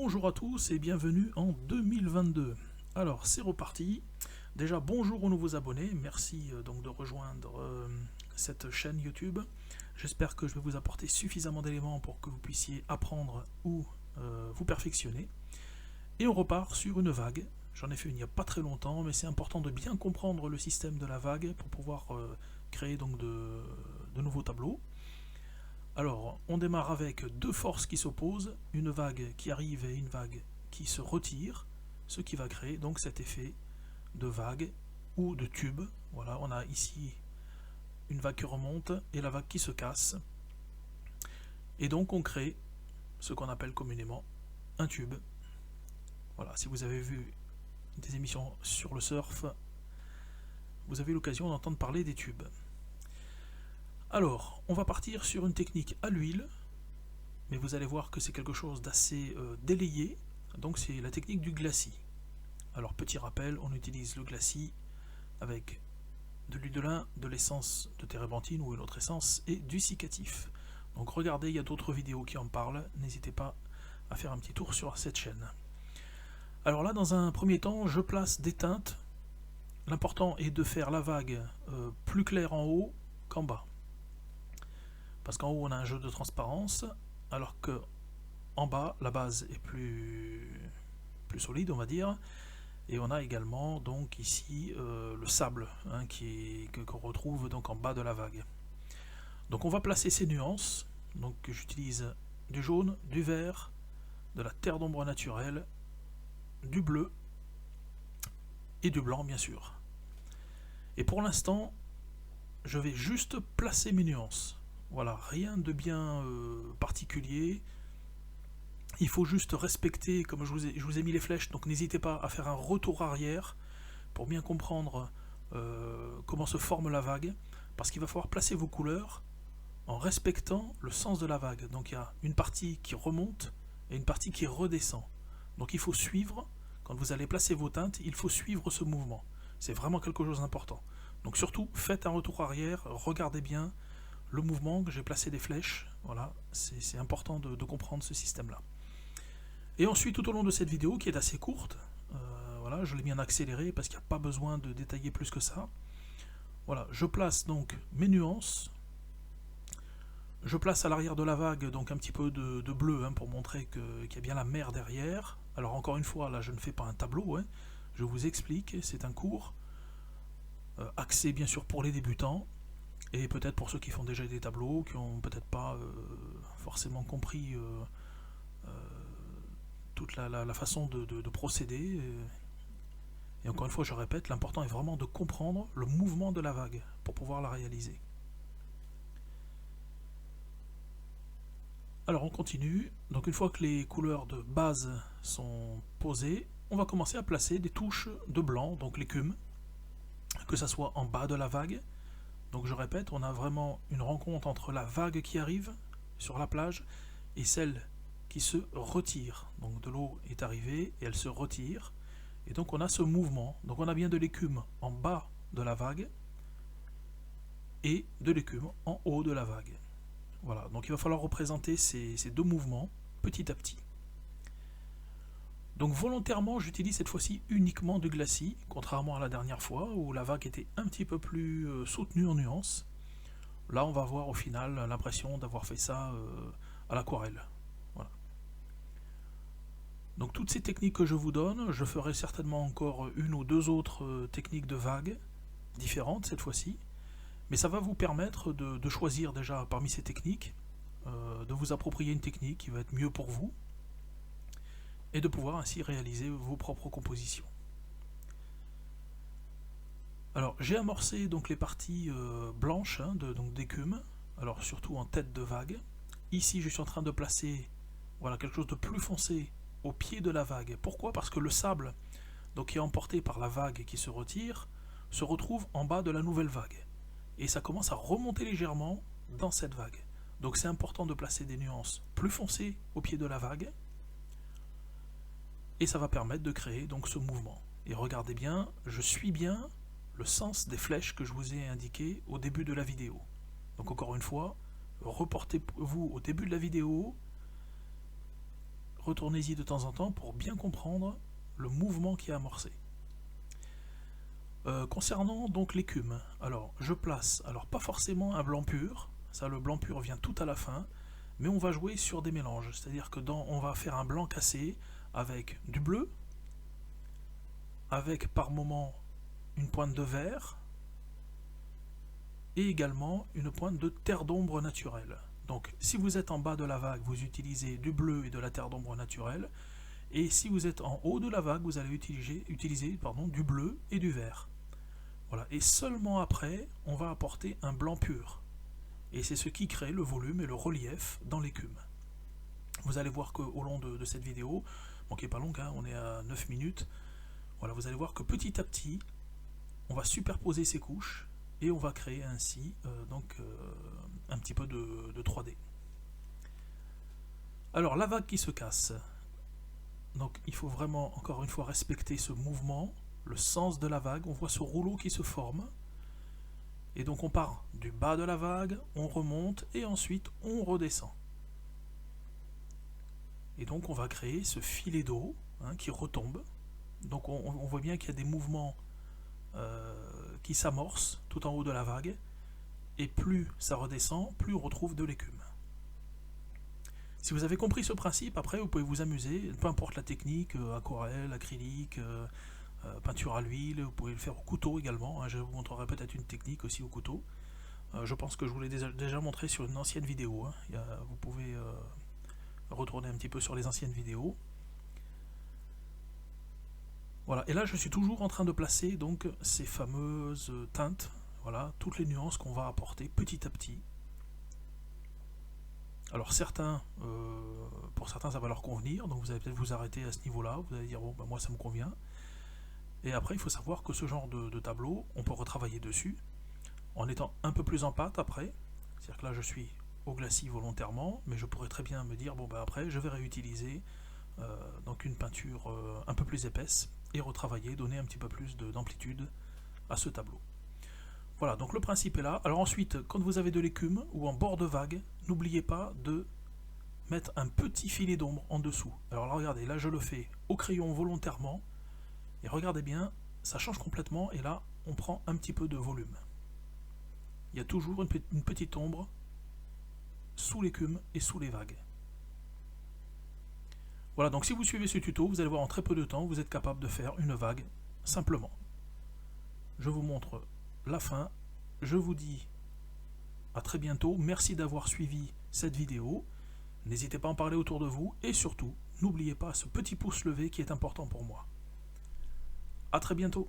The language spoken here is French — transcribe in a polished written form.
Bonjour à tous et bienvenue en 2022. Alors c'est reparti. Déjà bonjour aux nouveaux abonnés, merci donc de rejoindre cette chaîne YouTube. J'espère que je vais vous apporter suffisamment d'éléments pour que vous puissiez apprendre ou vous perfectionner. Et on repart sur une vague. J'en ai fait une il n'y a pas très longtemps, mais c'est important de bien comprendre le système de la vague pour pouvoir créer donc de nouveaux tableaux. Alors, on démarre avec deux forces qui s'opposent, une vague qui arrive et une vague qui se retire, ce qui va créer donc cet effet de vague ou de tube. Voilà, on a ici une vague qui remonte et la vague qui se casse. Et donc on crée ce qu'on appelle communément un tube. Voilà, si vous avez vu des émissions sur le surf, vous avez l'occasion d'entendre parler des tubes. Alors, on va partir sur une technique à l'huile, mais vous allez voir que c'est quelque chose d'assez délayé, donc c'est la technique du glacis. Alors, petit rappel, on utilise le glacis avec de l'huile de lin, de l'essence de térébenthine ou une autre essence et du cicatif. Donc regardez, il y a d'autres vidéos qui en parlent, n'hésitez pas à faire un petit tour sur cette chaîne. Alors là, dans un premier temps, je place des teintes. L'important est de faire la vague plus claire en haut qu'en bas. Parce qu'en haut on a un jeu de transparence, alors que en bas la base est plus solide, on va dire, et on a également donc ici le sable qu'on retrouve donc en bas de la vague. Donc on va placer ces nuances. Donc j'utilise du jaune, du vert, de la terre d'ombre naturelle, du bleu et du blanc bien sûr. Et pour l'instant, je vais juste placer mes nuances. Voilà, rien de bien particulier. Il faut juste respecter, comme je vous ai mis les flèches, donc n'hésitez pas à faire un retour arrière pour bien comprendre comment se forme la vague, parce qu'il va falloir placer vos couleurs en respectant le sens de la vague. Donc il y a une partie qui remonte et une partie qui redescend. Donc il faut suivre, quand vous allez placer vos teintes, il faut suivre ce mouvement. C'est vraiment quelque chose d'important. Donc surtout, faites un retour arrière, regardez bien le mouvement, que j'ai placé des flèches. Voilà, c'est important de comprendre ce système-là. Et ensuite, tout au long de cette vidéo, qui est assez courte, voilà, je l'ai mis en accéléré parce qu'il n'y a pas besoin de détailler plus que ça. Voilà, je place donc mes nuances. Je place à l'arrière de la vague donc un petit peu de bleu pour montrer qu'il y a bien la mer derrière. Alors encore une fois, là je ne fais pas un tableau, je vous explique, c'est un cours axé bien sûr pour les débutants. Et peut-être pour ceux qui font déjà des tableaux, qui n'ont peut-être pas forcément compris toute la façon de procéder. Et encore une fois, je répète, l'important est vraiment de comprendre le mouvement de la vague pour pouvoir la réaliser. Alors on continue. Donc une fois que les couleurs de base sont posées, on va commencer à placer des touches de blanc, donc l'écume, que ça soit en bas de la vague. Donc je répète, on a vraiment une rencontre entre la vague qui arrive sur la plage et celle qui se retire. Donc de l'eau est arrivée et elle se retire. Et donc on a ce mouvement. Donc on a bien de l'écume en bas de la vague et de l'écume en haut de la vague. Voilà, donc il va falloir représenter ces deux mouvements petit à petit. Donc volontairement, j'utilise cette fois-ci uniquement du glacis, contrairement à la dernière fois où la vague était un petit peu plus soutenue en nuances. Là, on va avoir au final l'impression d'avoir fait ça à l'aquarelle. Voilà. Donc toutes ces techniques que je vous donne, je ferai certainement encore une ou deux autres techniques de vague, différentes cette fois-ci, mais ça va vous permettre de choisir déjà parmi ces techniques, de vous approprier une technique qui va être mieux pour vous, et de pouvoir ainsi réaliser vos propres compositions. Alors j'ai amorcé donc les parties blanches donc d'écume, alors surtout en tête de vague. Ici je suis en train de placer voilà, quelque chose de plus foncé au pied de la vague. Pourquoi? Parce que le sable donc, qui est emporté par la vague qui se retire se retrouve en bas de la nouvelle vague. Et ça commence à remonter légèrement dans cette vague. Donc c'est important de placer des nuances plus foncées au pied de la vague. Et ça va permettre de créer donc ce mouvement. Et regardez bien, je suis bien le sens des flèches que je vous ai indiquées au début de la vidéo. Donc encore une fois, reportez-vous au début de la vidéo, retournez-y de temps en temps pour bien comprendre le mouvement qui est amorcé. Concernant donc l'écume, alors je place, alors pas forcément un blanc pur, ça le blanc pur vient tout à la fin, mais on va jouer sur des mélanges, c'est-à-dire que on va faire un blanc cassé avec du bleu, avec par moment une pointe de vert, et également une pointe de terre d'ombre naturelle. Donc si vous êtes en bas de la vague, vous utilisez du bleu et de la terre d'ombre naturelle, et si vous êtes en haut de la vague, vous allez utiliser du bleu et du vert. Voilà. Et seulement après, on va apporter un blanc pur. Et c'est ce qui crée le volume et le relief dans l'écume. Vous allez voir qu'au long de cette vidéo, bon, qui n'est pas longue, hein, on est à 9 minutes, voilà, vous allez voir que petit à petit, on va superposer ces couches et on va créer ainsi un petit peu de 3D. Alors la vague qui se casse, donc il faut vraiment encore une fois respecter ce mouvement, le sens de la vague. On voit ce rouleau qui se forme et donc on part du bas de la vague, on remonte et ensuite on redescend. Et donc on va créer ce filet d'eau qui retombe. Donc on voit bien qu'il y a des mouvements qui s'amorcent tout en haut de la vague, et plus ça redescend, plus on retrouve de l'écume. Si vous avez compris ce principe, après vous pouvez vous amuser, peu importe la technique, aquarelle, acrylique, peinture à l'huile, vous pouvez le faire au couteau également, je vous montrerai peut-être une technique aussi au couteau. Je pense que je vous l'ai déjà montré sur une ancienne vidéo, vous pouvez retourner un petit peu sur les anciennes vidéos. Voilà, et là je suis toujours en train de placer donc ces fameuses teintes, voilà, toutes les nuances qu'on va apporter petit à petit. Alors pour certains ça va leur convenir, donc vous allez peut-être vous arrêter à ce niveau-là, vous allez dire bon ben moi ça me convient. Et après il faut savoir que ce genre de tableau, on peut retravailler dessus, en étant un peu plus en pâte après, c'est-à-dire que là je suis au glacis volontairement, mais je pourrais très bien me dire bon ben après je vais réutiliser donc une peinture un peu plus épaisse, et retravailler, donner un petit peu plus d'amplitude à ce tableau. Voilà, donc le principe est là. Alors ensuite, quand vous avez de l'écume ou en bord de vague, n'oubliez pas de mettre un petit filet d'ombre en dessous. Alors là, regardez, là je le fais au crayon volontairement, et regardez bien, ça change complètement, et là on prend un petit peu de volume. Il y a toujours une petite ombre sous l'écume et sous les vagues. Voilà, donc si vous suivez ce tuto, vous allez voir en très peu de temps, vous êtes capable de faire une vague simplement. Je vous montre la fin, je vous dis à très bientôt, merci d'avoir suivi cette vidéo, n'hésitez pas à en parler autour de vous, et surtout, n'oubliez pas ce petit pouce levé qui est important pour moi. À très bientôt.